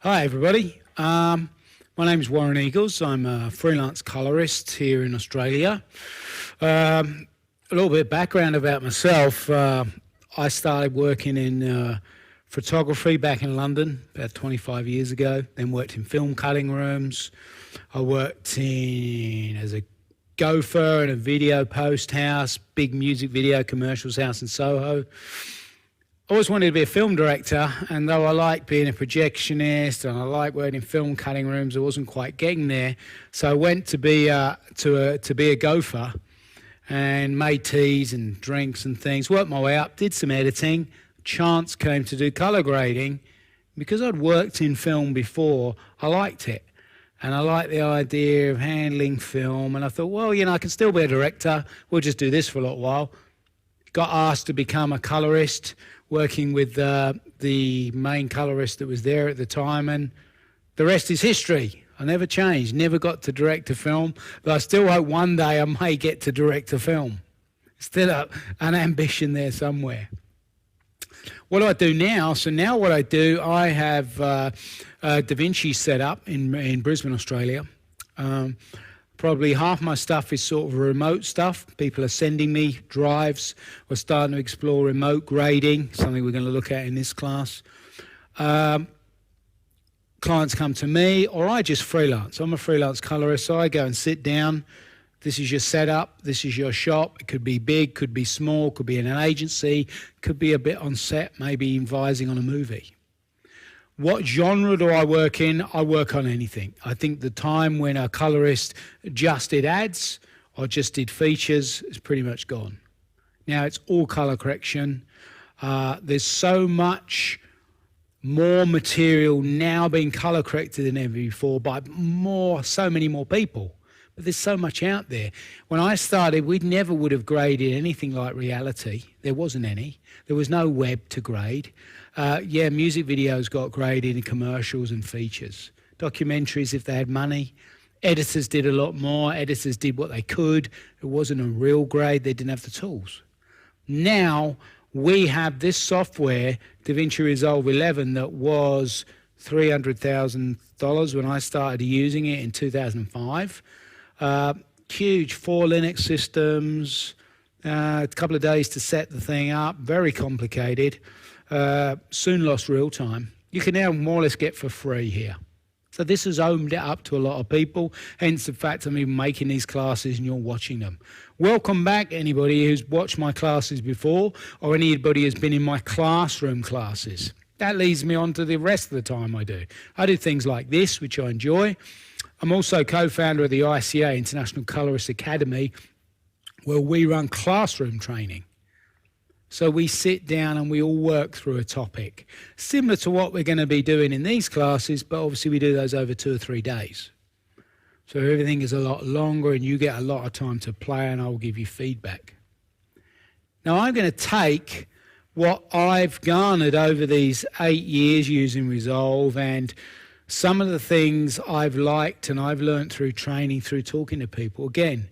Hi everybody, my name is Warren Eagles. I'm a freelance colourist here in Australia. A little bit of background about myself. I started working in photography back in London about 25 years ago, then worked in film cutting rooms. I worked as a gopher in a video post house, big music video commercials house in Soho. I always wanted to be a film director, and though I like being a projectionist and I like working in film cutting rooms, I wasn't quite getting there. So I went to be a gopher and made teas and drinks and things, worked my way up, did some editing. Chance came to do colour grading. Because I'd worked in film before, I liked it. And I liked the idea of handling film, and I thought, well, I can still be a director. We'll just do this for a little while. Got asked to become a colourist, working with the main colourist that was there at the time, and the rest is history. I never changed, never got to direct a film, but I still hope one day I may get to direct a film. Still an ambition there somewhere. What do I do now? So now what I do, I have Da Vinci set up in Brisbane, Australia. Probably half my stuff is sort of remote stuff. People are sending me drives. We're starting to explore remote grading, something we're going to look at in this class. Clients come to me, or I just freelance. I'm a freelance colorist, so I go and sit down. This is your setup. This is your shop. It could be big, could be small, could be in an agency, could be a bit on set, maybe advising on a movie. What genre do I work in? I work on anything. I think the time when a colorist just did ads or just did features is pretty much gone. Now it's all color correction. There's so much more material now being color corrected than ever before by so many more people. But there's so much out there. When I started, we never would have graded anything like reality. There wasn't any. There was no web to grade. Music videos got graded in commercials and features. Documentaries, if they had money. Editors did a lot more. Editors did what they could. It wasn't a real grade. They didn't have the tools. Now we have this software, DaVinci Resolve 11, that was $300,000 when I started using it in 2005. Huge 4 Linux systems, a couple of days to set the thing up, very complicated. Soon lost real time. You can now more or less get for free here. So this has opened it up to a lot of people, hence the fact I'm even making these classes and you're watching them. Welcome back, anybody who's watched my classes before or anybody who's been in my classroom classes. That leads me on to the rest of the time I do. I do things like this, which I enjoy. I'm also co-founder of the ICA, International Colorist Academy, where we run classroom training. So we sit down and we all work through a topic, similar to what we're going to be doing in these classes, but obviously we do those over 2 or 3 days. So everything is a lot longer and you get a lot of time to play, and I'll give you feedback. Now I'm going to take what I've garnered over these 8 years using Resolve and some of the things I've liked and I've learned through training, through talking to people. Again,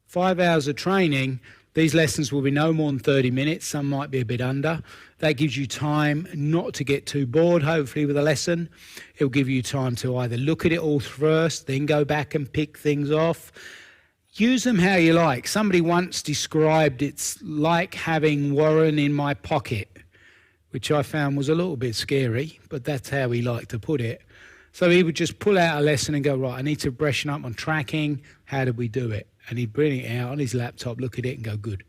5 hours of training. These lessons will be no more than 30 minutes. Some might be a bit under. That gives you time not to get too bored, hopefully, with a lesson. It'll give you time to either look at it all first, then go back and pick things off. Use them how you like. Somebody once described it's like having Warren in my pocket, which I found was a little bit scary, but that's how he liked to put it. So he would just pull out a lesson and go, right, I need to freshen up on tracking. How did we do it? And he'd bring it out on his laptop, look at it and go, good.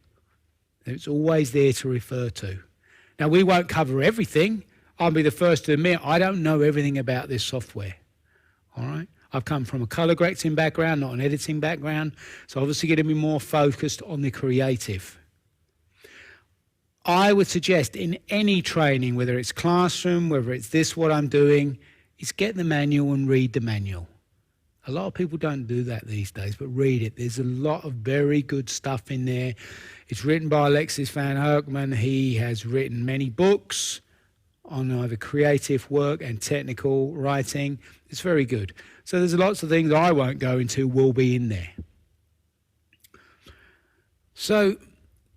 It's always there to refer to. Now, we won't cover everything. I'll be the first to admit I don't know everything about this software. All right? I've come from a color correcting background, not an editing background. So obviously going to be more focused on the creative. I would suggest in any training, whether it's classroom, whether it's this, what I'm doing, is get the manual and read the manual. A lot of people don't do that these days, but read it. There's a lot of very good stuff in there. It's written by Alexis van Herkman. He has written many books on either creative work and technical writing. It's very good. So there's lots of things I won't go into will be in there. So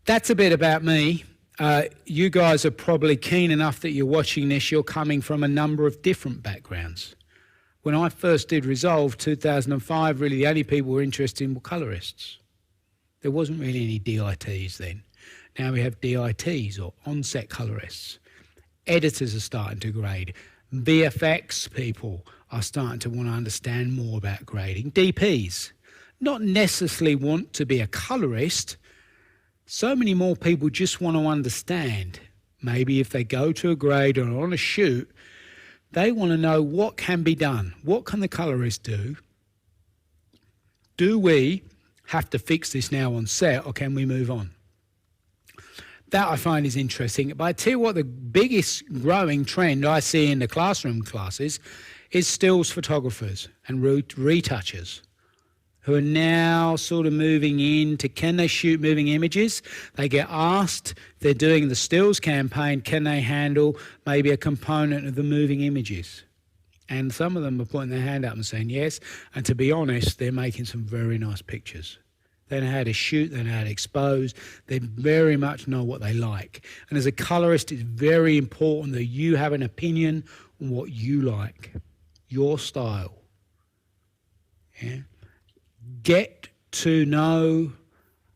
that's a bit about me. you guys are probably keen enough that you're watching this, you're coming from a number of different backgrounds. When I first did Resolve 2005, really the only people who were interested in were colorists. There wasn't really any DITs then. Now we have DITs or on-set colorists. Editors are starting to grade. VFX people are starting to want to understand more about grading. DPs, not necessarily want to be a colorist. So many more people just want to understand. Maybe if they go to a grade or on a shoot, they want to know what can be done. What can the colorist do? Do we have to fix this now on set, or can we move on? That I find is interesting. But I tell you what, the biggest growing trend I see in the classroom classes is stills photographers and retouchers who are now sort of moving into, can they shoot moving images? They get asked, they're doing the stills campaign, can they handle maybe a component of the moving images? And some of them are putting their hand up and saying yes. And to be honest, they're making some very nice pictures. They know how to shoot, they know how to expose, they very much know what they like. And as a colorist, it's very important that you have an opinion on what you like, your style. Yeah? Get to know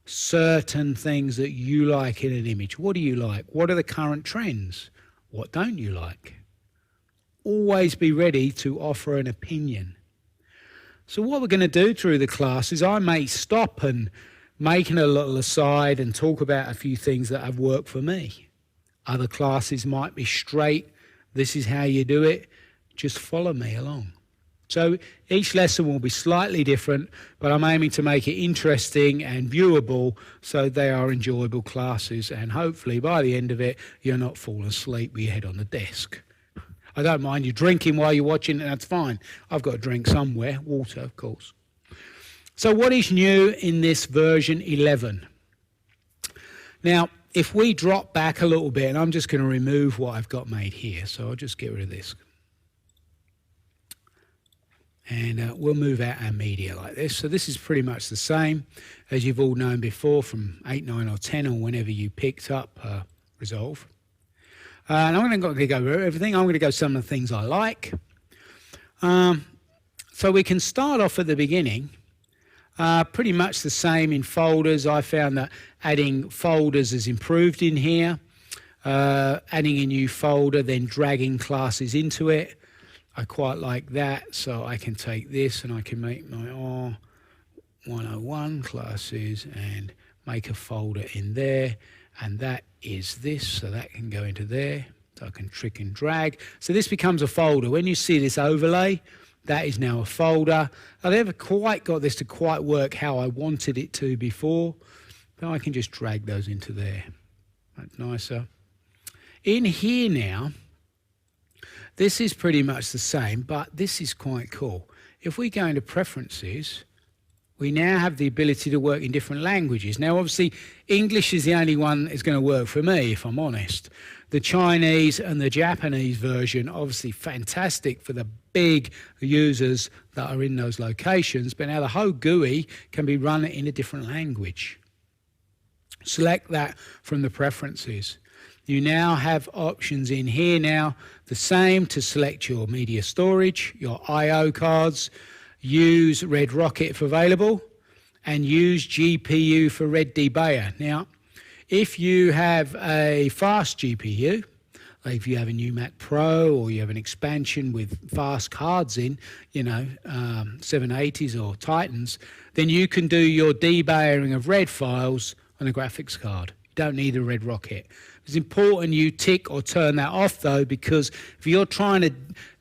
certain things that you like in an image. What do you like? What are the current trends? What don't you like? Always be ready to offer an opinion. So what we're going to do through the class is I may stop and make a little aside and talk about a few things that have worked for me. Other classes might be straight. This is how you do it. Just follow me along. So each lesson will be slightly different, but I'm aiming to make it interesting and viewable so they are enjoyable classes, and hopefully by the end of it, you're not falling asleep with your head on the desk. I don't mind you drinking while you're watching, and that's fine. I've got a drink somewhere, water, of course. So what is new in this version 11? Now, if we drop back a little bit, and I'm just going to remove what I've got made here, so I'll just get rid of this. And we'll move out our media like this. So this is pretty much the same as you've all known before from 8, 9 or 10 or whenever you picked up Resolve. And I'm not going to go over everything. I'm going to go some of the things I like. So we can start off at the beginning. Pretty much the same in folders. I found that adding folders has improved in here. Adding a new folder, then dragging classes into it. I quite like that, so I can take this and I can make my R101 classes and make a folder in there, and that is this, so that can go into there. So I can trick and drag. So this becomes a folder. When you see this overlay, that is now a folder. I never quite got this to quite work how I wanted it to before, but I can just drag those into there. That's nicer. In here now, this is pretty much the same, but this is quite cool. If we go into preferences, we now have the ability to work in different languages. Now, obviously, English is the only one that's going to work for me, if I'm honest. The Chinese and the Japanese version, obviously fantastic for the big users that are in those locations, but now the whole GUI can be run in a different language. Select that from the preferences. You now have options in here now, the same to select your media storage, your I/O cards, use Red Rocket if available, and use GPU for Red Debayer. Now, if you have a fast GPU, like if you have a new Mac Pro or you have an expansion with fast cards in, 780s or Titans, then you can do your debayering of red files on a graphics card. You don't need a Red Rocket. It's important you tick or turn that off though, because if you're trying to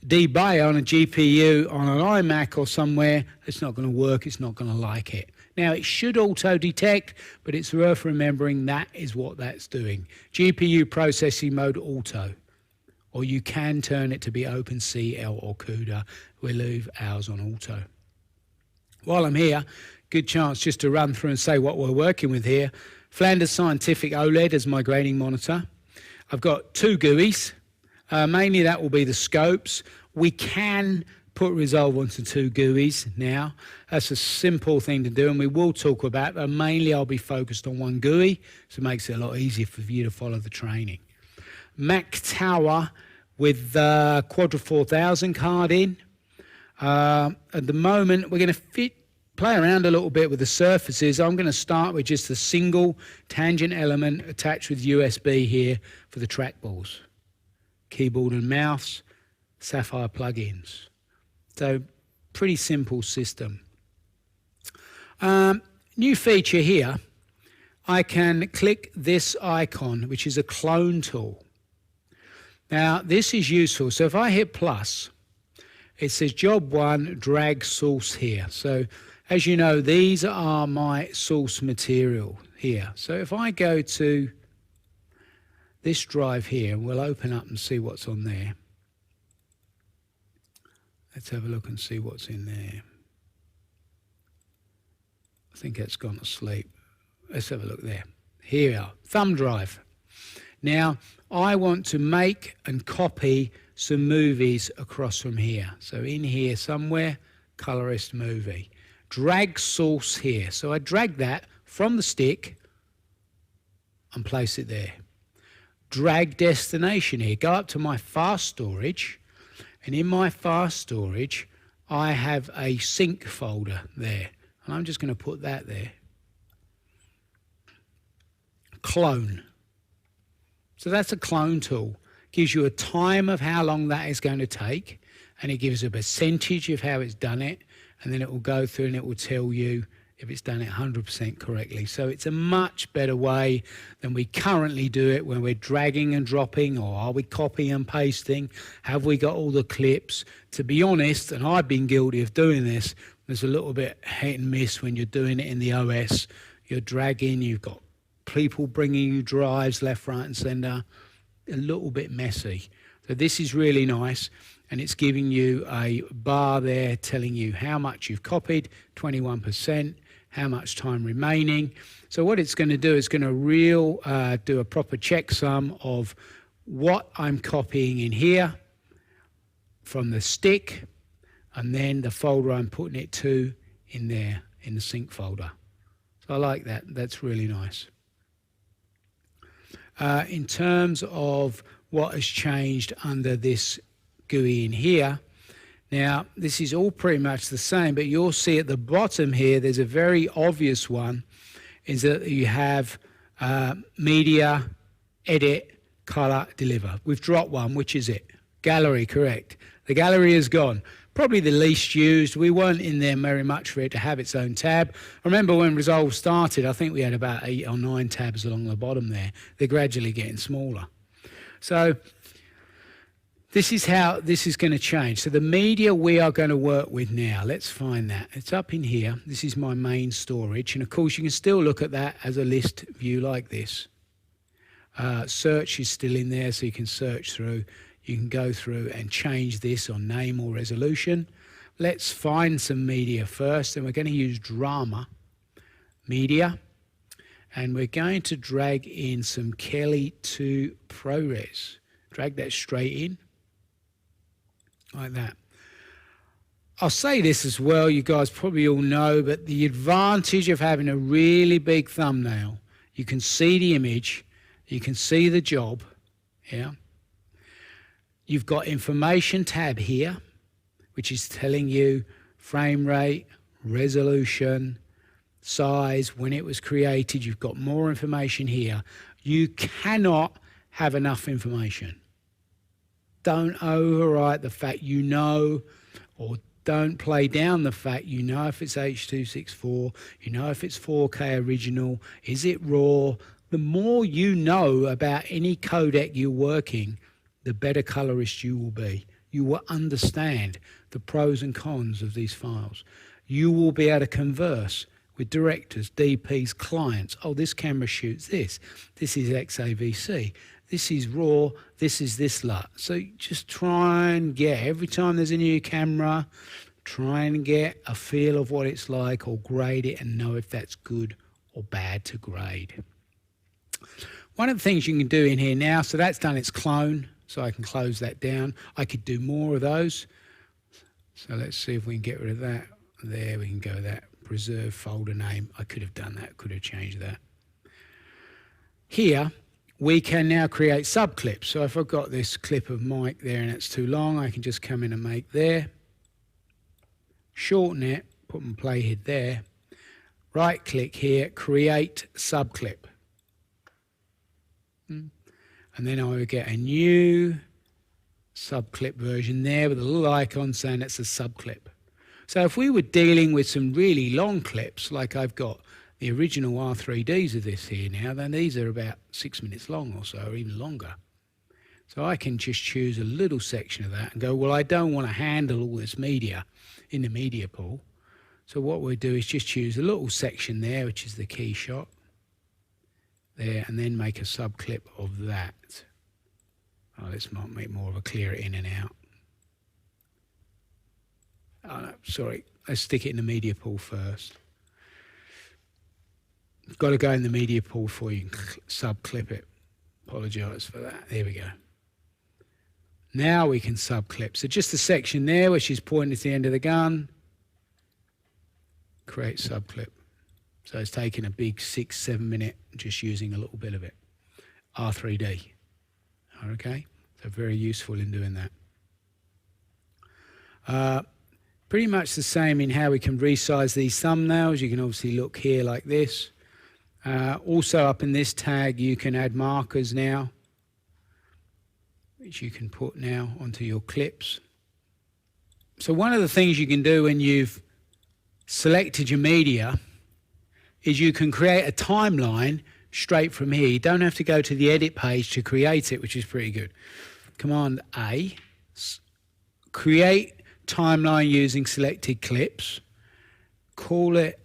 debay on a GPU on an iMac or somewhere, it's not going to work, it's not going to like it. Now it should auto detect, but it's worth remembering that is what that's doing. GPU processing mode auto, or you can turn it to be OpenCL or CUDA. We'll leave ours on auto. While I'm here, good chance just to run through and say what we're working with here. Flanders Scientific OLED as my grading monitor. I've got two GUIs. Mainly that will be the scopes. We can put resolve onto 2 GUIs now. That's a simple thing to do, and we will talk about, but mainly I'll be focused on 1 GUI, so it makes it a lot easier for you to follow the training. Mac Tower with the Quadra 4000 card in. At the moment, we're going to play around a little bit with the surfaces. I'm going to start with just a single tangent element attached with USB here for the trackballs. Keyboard and mouse, Sapphire plugins. So pretty simple system. New feature here, I can click this icon, which is a clone tool. Now this is useful. So if I hit plus, it says job 1, drag source here. So as you know, these are my source material here. So if I go to this drive here, we'll open up and see what's on there. Let's have a look and see what's in there. I think that's gone to sleep. Let's have a look there. Here we are, thumb drive. Now, I want to make and copy some movies across from here. So in here somewhere, colorist movie. Drag source here. So I drag that from the stick and place it there. Drag destination here. Go up to my fast storage. And in my fast storage, I have a sync folder there. And I'm just going to put that there. Clone. So that's a clone tool. Gives you a time of how long that is going to take. And it gives a percentage of how it's done it. And then it will go through and it will tell you if it's done it 100% correctly. So it's a much better way than we currently do it when we're dragging and dropping, or are we copying and pasting? Have we got all the clips? To be honest, and I've been guilty of doing this, there's a little bit hit and miss when you're doing it in the OS. You're dragging, you've got people bringing you drives left, right and centre. A little bit messy. So this is really nice. And it's giving you a bar there telling you how much you've copied, 21%, how much time remaining. So what it's going to do is going to do a proper checksum of what I'm copying in here from the stick, and then the folder I'm putting it to in there, in the sync folder. So I like that. That's really nice. In terms of what has changed under this GUI in here. Now, this is all pretty much the same, but you'll see at the bottom here, there's a very obvious one, is that you have media, edit, color, deliver. We've dropped one, which is it? Gallery, correct. The gallery is gone. Probably the least used. We weren't in there very much for it to have its own tab. I remember when Resolve started, I think we had about 8 or 9 tabs along the bottom there. They're gradually getting smaller. So this is how this is going to change. So the media we are going to work with now, let's find that. It's up in here. This is my main storage. And of course, you can still look at that as a list view like this. Search is still in there, so you can search through. You can go through and change this on name or resolution. Let's find some media first, and we're going to use drama media. And we're going to drag in some Kelly 2 ProRes. Drag that straight in. Like that. I'll say this as well, you guys probably all know, but the advantage of having a really big thumbnail, you can see the image, you can see the job, yeah. You've got information tab here, which is telling you frame rate, resolution, size, when it was created. You've got more information here. You cannot have enough information. Don't overwrite the fact you know, or don't play down the fact you know if it's H.264, you know if it's 4K original, is it RAW. The more you know about any codec you're working, the better colorist you will be. You will understand the pros and cons of these files. You will be able to converse with directors, DPs, clients. Oh, this camera shoots this. This is XAVC. This is RAW, this is this lot. So just try and get, every time there's a new camera, try and get a feel of what it's like, or grade it and know if that's good or bad to grade. One of the things you can do in here now, so that's done its clone, so I can close that down. I could do more of those. So let's see if we can get rid of that. There, we can go that. Preserve folder name. I could have done that, could have changed that. Here, we can now create subclips. So if I've got this clip of Mike there and it's too long, I can just come in and make there. Shorten it, put my playhead there. Right click here, create subclip. And then I will get a new subclip version there with a little icon saying it's a subclip. So if we were dealing with some really long clips, like I've got the original R3Ds of this here now, then these are about 6 minutes long or so, or even longer. So I can just choose a little section of that and go, well, I don't want to handle all this media in the media pool. So what we'll do is just choose a little section there, which is the key shot there, and then make a subclip of that. Oh, this might make more of a clear in and out. Oh, no, sorry. Let's stick it in the media pool first. You've got to go in the media pool before you can subclip it. Apologise for that. There we go. Now we can subclip. So just the section there, which is pointing to the end of the gun. Create subclip. So it's taking a big 6-7 minute, just using a little bit of it. R3D. Okay, so very useful in doing that. Pretty much the same in how we can resize these thumbnails. You can obviously look here like this. Also up in this tag you can add markers now, which you can put now onto your clips. So one of the things you can do when you've selected your media is you can create a timeline straight from here. You don't have to go to the edit page to create it, which is pretty good. Command A, create timeline using selected clips, call it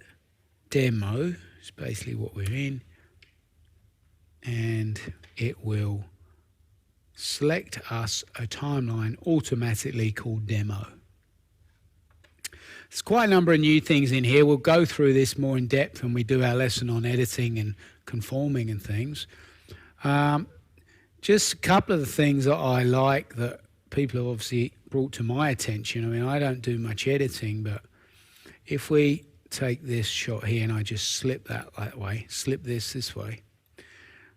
demo, it's basically what we're in, and it will select us a timeline automatically called demo. There's quite a number of new things in here. We'll go through this more in depth when we do our lesson on editing and conforming and things. Just a couple of the things that I like that people have obviously brought to my attention. I mean, I don't do much editing, but if we take this shot here and I just slip that way, slip this way,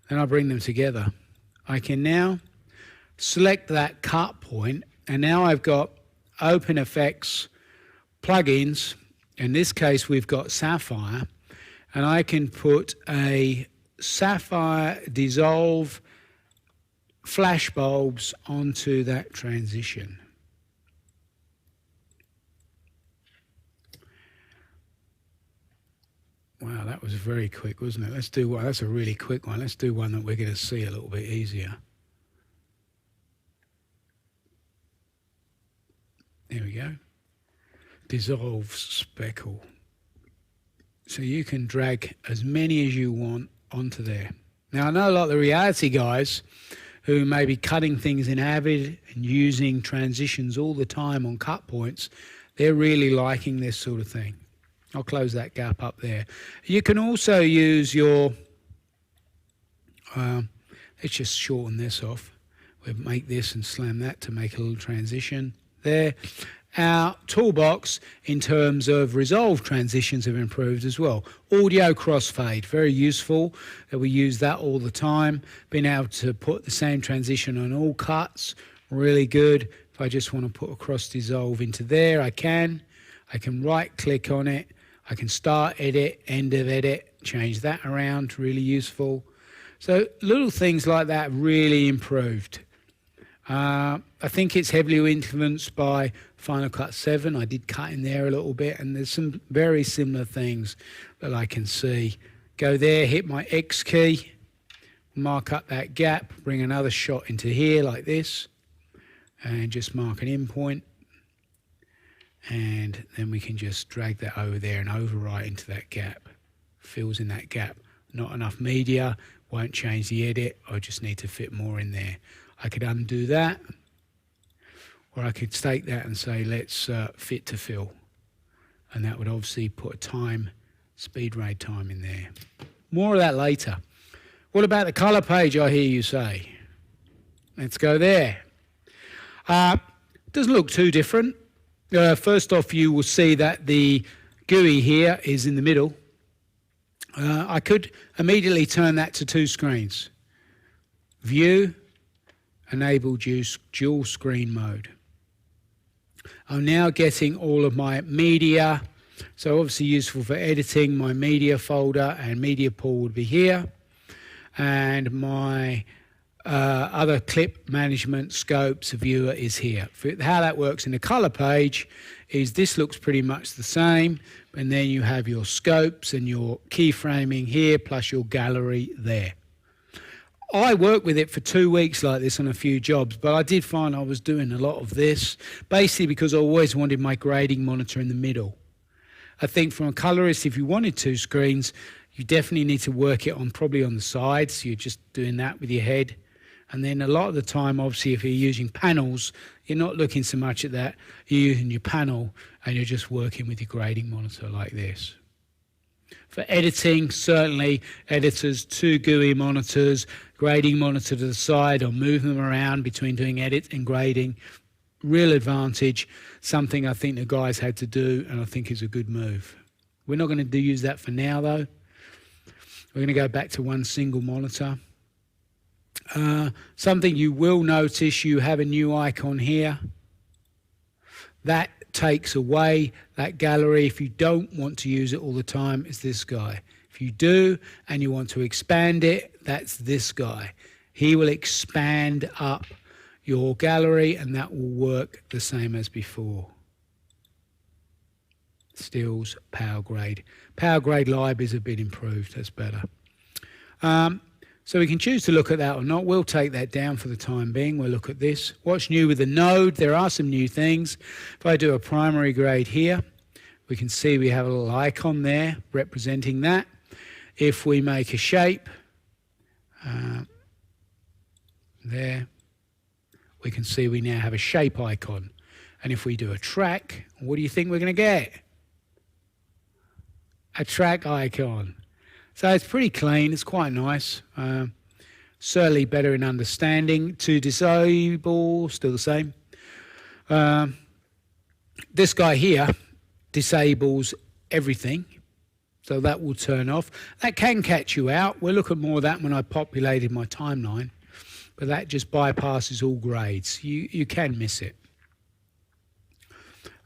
then I bring them together. I can now select that cut point, and now I've got OpenFX plugins. In this case, we've got Sapphire, and I can put a Sapphire dissolve flash bulbs onto that transition. Wow, that was very quick, wasn't it? Let's do one. That's a really quick one. Let's do one that we're going to see a little bit easier. There we go. Dissolve speckle. So you can drag as many as you want onto there. Now I know a lot of the reality guys who may be cutting things in Avid and using transitions all the time on cut points, they're really liking this sort of thing. I'll close that gap up there. You can also use your, let's just shorten this off. We'll make this and slam that to make a little transition there. Our toolbox in terms of resolve transitions have improved as well. Audio crossfade, very useful. We use that all the time. Being able to put the same transition on all cuts, really good. If I just want to put a cross dissolve into there, I can. I can right click on it. I can start edit, end of edit, change that around, really useful. So little things like that really improved. I think it's heavily influenced by Final Cut 7. I did cut in there a little bit, and there's some very similar things that I can see. Go there, hit my X key, mark up that gap, bring another shot into here like this, and just mark an in point. And then we can just drag that over there and overwrite into that gap. Fills in that gap. Not enough media, won't change the edit. I just need to fit more in there. I could undo that, or I could take that and say, let's fit to fill. And that would obviously put a time, speed rate time in there. More of that later. What about the color page, I hear you say? Let's go there. Doesn't look too different. First off, you will see that the GUI here is in the middle. I could immediately turn that to two screens. View, enable dual screen mode. I'm now getting all of my media, so obviously useful for editing. My media folder and media pool would be here, and my other clip management scopes viewer is here. How that works in the color page is this looks pretty much the same, and then you have your scopes and your keyframing here plus your gallery there. I worked with it for 2 weeks like this on a few jobs, but I did find I was doing a lot of this basically because I always wanted my grading monitor in the middle. I think from a colorist, if you wanted two screens, you definitely need to work it on probably on the sides. You're just doing that with your head. And then a lot of the time, obviously, if you're using panels, you're not looking so much at that. You're using your panel and you're just working with your grading monitor like this. For editing, certainly editors, two GUI monitors, grading monitor to the side, or move them around between doing edit and grading. Real advantage, something I think the guys had to do, and I think is a good move. We're not going to use that for now, though. We're going to go back to one single monitor. Something you will notice, you have a new icon here. That takes away that gallery. If you don't want to use it all the time, it's this guy. If you do and you want to expand it, that's this guy. He will expand up your gallery and that will work the same as before. Stills, Power Grade. Power Grade Lib is a bit improved, that's better. So we can choose to look at that or not. We'll take that down for the time being. We'll look at this. What's new with the node? There are some new things. If I do a primary grade here, we can see we have a little icon there representing that. If we make a shape, there, we can see we now have a shape icon. And if we do a track, what do you think we're going to get? A track icon. So it's pretty clean, it's quite nice. Certainly better in understanding. To disable, still the same. This guy here disables everything, so that will turn off. That can catch you out. We'll look at more of that when I populated my timeline, but that just bypasses all grades. You can miss it.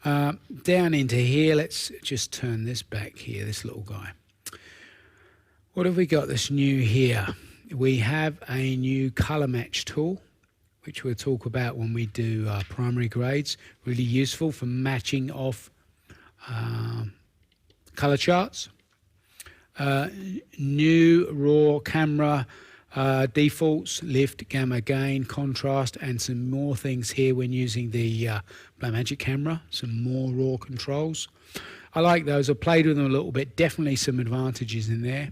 Down into here, let's just turn this back here, this little guy. What have we got that's new here? We have a new color match tool, which we'll talk about when we do primary grades. Really useful for matching off color charts. New raw camera defaults, lift, gamma, gain, contrast, and some more things here when using the Blackmagic camera. Some more raw controls. I like those. I've played with them a little bit. Definitely some advantages in there.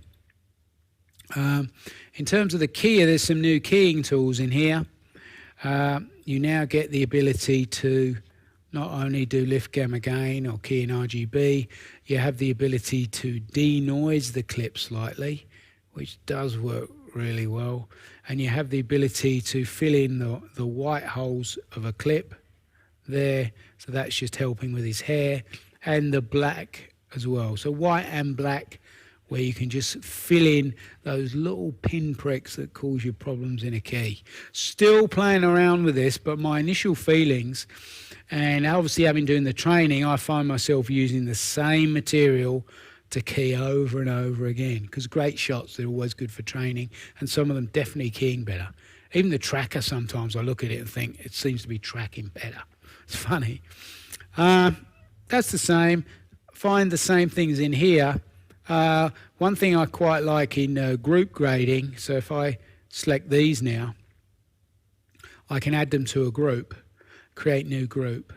In terms of the keyer, there's some new keying tools in here. You now get the ability to not only do lift, gamma, gain or key in RGB, you have the ability to denoise the clip slightly, which does work really well. And you have the ability to fill in the white holes of a clip there. So that's just helping with his hair, and the black as well. So white and black, where you can just fill in those little pinpricks that cause you problems in a key. Still playing around with this, but my initial feelings, and obviously having doing the training, I find myself using the same material to key over and over again, because great shots, they're always good for training, and some of them definitely keying better. Even the tracker, sometimes I look at it and think it seems to be tracking better. It's funny. That's the same. Find the same things in here. One thing I quite like in group grading, so if I select these now, I can add them to a group, create new group,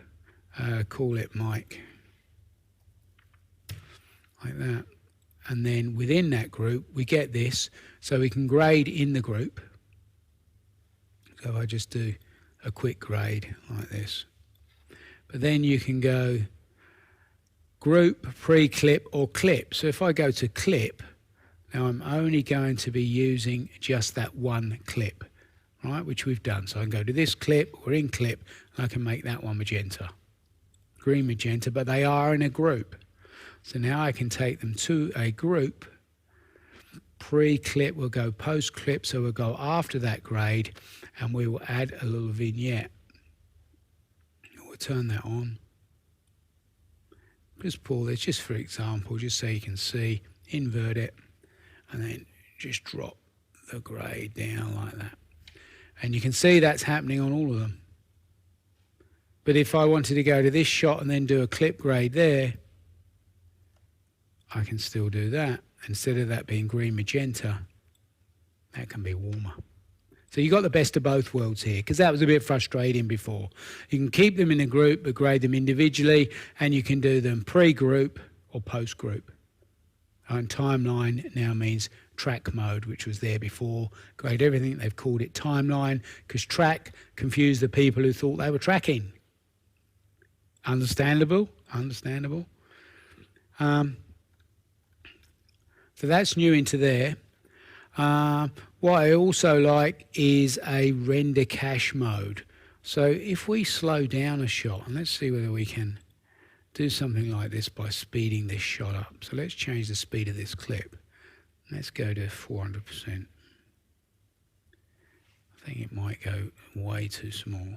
call it Mike, like that. And then within that group, we get this, so we can grade in the group. So I just do a quick grade like this. But then you can go group, pre-clip or clip. So if I go to clip, now I'm only going to be using just that one clip, right, which we've done. So I can go to this clip, we're in clip, and I can make that one magenta. green, magenta, but they are in a group. So now I can take them to a group. Pre-clip will go post-clip, so we'll go after that grade, and we will add a little vignette. We'll turn that on. Just pull this, just for example, just so you can see, invert it, and then just drop the grade down like that. And you can see that's happening on all of them. But if I wanted to go to this shot and then do a clip grade there, I can still do that. Instead of that being green magenta, that can be warmer. So you got the best of both worlds here, because that was a bit frustrating before. You can keep them in a group but grade them individually, and you can do them pre-group or post-group. And timeline now means track mode, which was there before. Grade everything, they've called it timeline, because track confused the people who thought they were tracking. Understandable, understandable. So that's new into there. What I also like is a render cache mode. So if we slow down a shot, and let's see whether we can do something like this by speeding this shot up. So let's change the speed of this clip. Let's go to 400%. I think it might go way too small.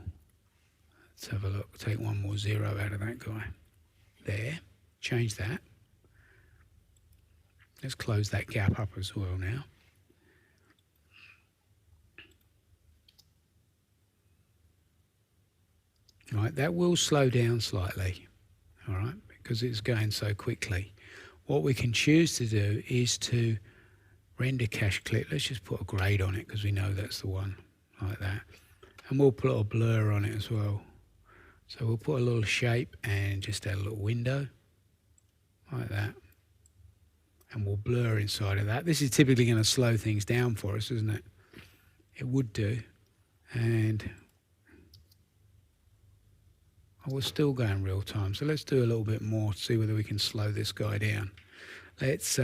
Let's have a look. Take one more zero out of that guy. There. Change that. Let's close that gap up as well now. Right, that will slow down slightly, all right, because it's going so quickly. What we can choose to do is to render cache clip. Let's just put a grade on it because we know that's the one, like that. And we'll put a blur on it as well. So we'll put a little shape and just add a little window, like that. And we'll blur inside of that. This is typically going to slow things down for us, isn't it? It would do. And we're still going real time. So let's do a little bit more to see whether we can slow this guy down. Let's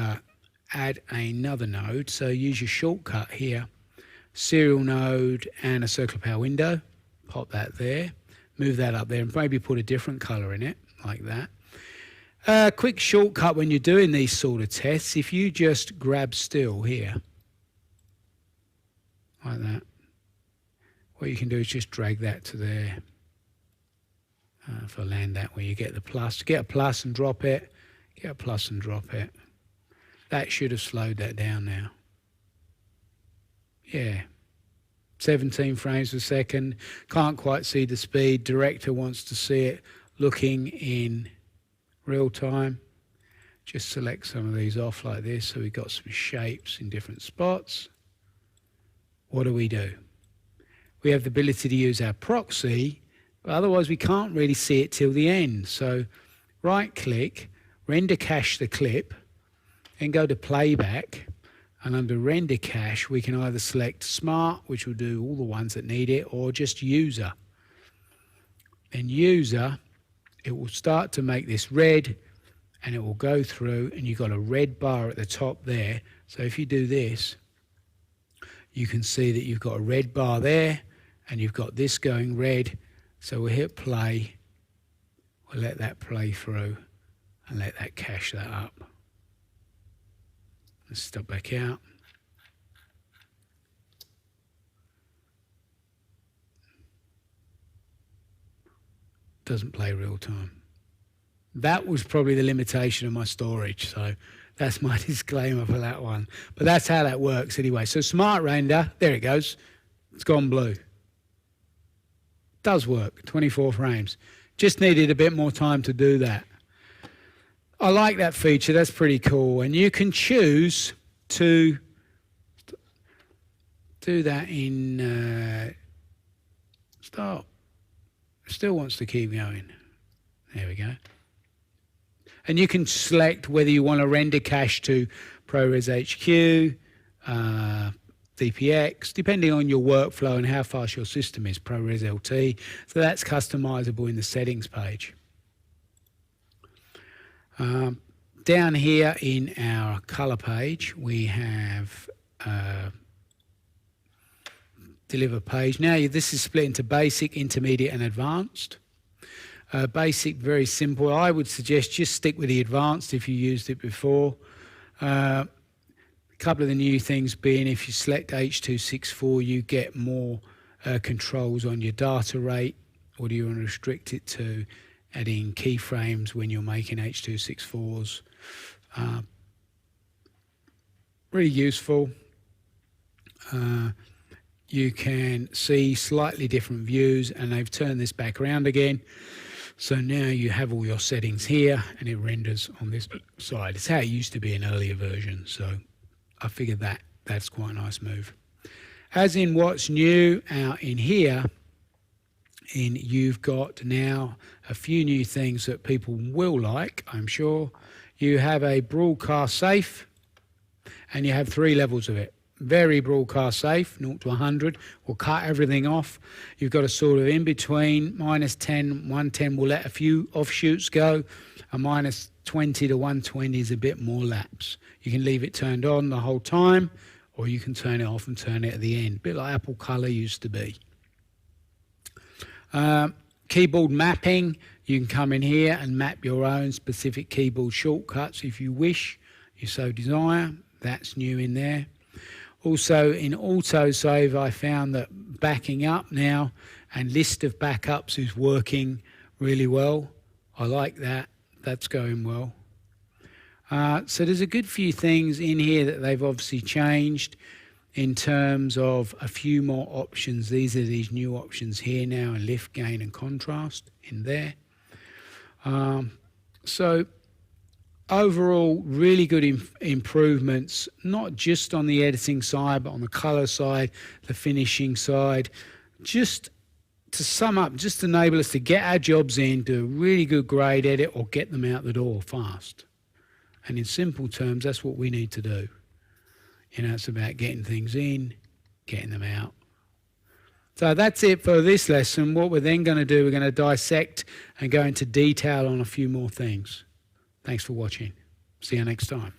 add another node. So use your shortcut here. Serial node and a circle power window. Pop that there. Move that up there and maybe put a different color in it, like that. Quick shortcut when you're doing these sort of tests, if you just grab still here, like that, what you can do is just drag that to there. If I land that where you get the plus, get a plus and drop it, get a plus and drop it. That should have slowed that down now. Yeah, 17 frames per second, can't quite see the speed, director wants to see it looking in real time. Just select some of these off like this so we've got some shapes in different spots. What do? We have the ability to use our proxy, but otherwise we can't really see it till the end. So right click, render cache the clip, and go to playback, and under render cache we can either select smart, which will do all the ones that need it, or just user. Then user, it will start to make this red, and it will go through, and you've got a red bar at the top there. So if you do this, you can see that you've got a red bar there, and you've got this going red. So we'll hit play, we'll let that play through, and let that cache that up. Let's step back out. Doesn't play real time. That was probably the limitation of my storage, so that's my disclaimer for that one. But that's how that works anyway. So smart render, there it goes. It's gone blue. Does work, 24 frames. Just needed a bit more time to do that. I like that feature, that's pretty cool. And you can choose to do that in stop. Still wants to keep going. There we go. And you can select whether you want to render cache to ProRes HQ, DPX, depending on your workflow and how fast your system is, ProRes LT. So that's customizable in the settings page. Down here in our color page, we have deliver page. Now this is split into basic, intermediate and advanced. Basic, very simple. I would suggest just stick with the advanced if you used it before. A couple of the new things being if you select H.264, you get more controls on your data rate, or do you want to restrict it to adding keyframes when you're making H.264s. Really useful. You can see slightly different views, and they've turned this back around again. So now you have all your settings here, and it renders on this side. It's how it used to be in earlier versions, so I figured that's quite a nice move. As in what's new out in here, you've got now a few new things that people will like, I'm sure. You have a broadcast safe, and you have 3 levels of it. Very broadcast safe, 0 to 100, will cut everything off. You've got a sort of in between, -10, 110 will let a few offshoots go, and -20 to 120 is a bit more lapse. You can leave it turned on the whole time, or you can turn it off and turn it at the end, a bit like Apple Color used to be. Keyboard mapping, you can come in here and map your own specific keyboard shortcuts if you wish, you so desire. That's new in there. Also in autosave, I found that backing up now and list of backups is working really well. I like that. That's going well. So there's a good few things in here that they've obviously changed in terms of a few more options. These are these new options here now, and lift, gain and contrast in there. So overall, really good improvements, not just on the editing side, but on the color side, the finishing side. Just to sum up, just enable us to get our jobs in, do a really good grade edit, or get them out the door fast. And in simple terms, that's what we need to do. You know, it's about getting things in, getting them out. So that's it for this lesson. What we're then going to do, we're going to dissect and go into detail on a few more things. Thanks for watching. See you next time.